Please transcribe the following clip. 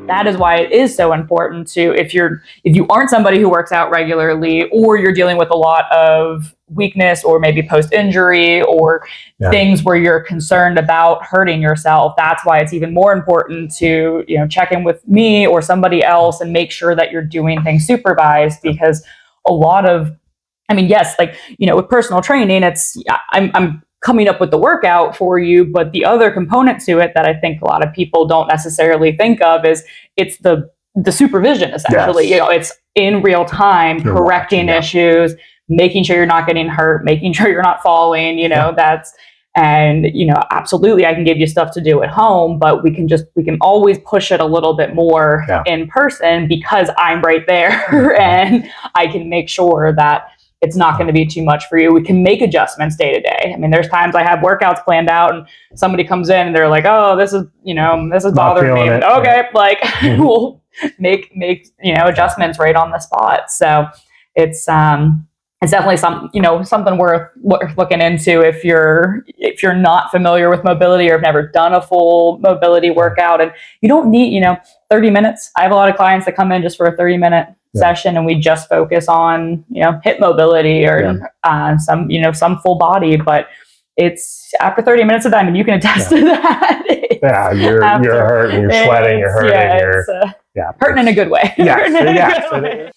that is why it is so important to, if you aren't somebody who works out regularly, or you're dealing with a lot of weakness or maybe post-injury or things where you're concerned about hurting yourself, that's why it's even more important to, check in with me or somebody else and make sure that you're doing things supervised. Because a lot of, yes, with personal training, it's, I'm coming up with the workout for you, but the other component to it that I think a lot of people don't necessarily think of is it's the supervision, essentially. It's in real time, correcting issues, making sure you're not getting hurt, making sure you're not falling, absolutely I can give you stuff to do at home, but we can always push it a little bit more in person, because I'm right there and I can make sure that it's not going to be too much for you. We can make adjustments day to day. there's times I have workouts planned out and somebody comes in and they're like, oh, this is bothering me. Okay. We'll make adjustments right on the spot. So it's definitely something worth looking into if you're not familiar with mobility or have never done a full mobility workout. And you don't need 30 minutes. I have a lot of clients that come in just for a 30-minute session, and we just focus on hip mobility or some full body. But it's after 30 minutes of time, and you can attest to that. You're hurting, you're sweating, you're hurting, you're hurting in a good way. Yes.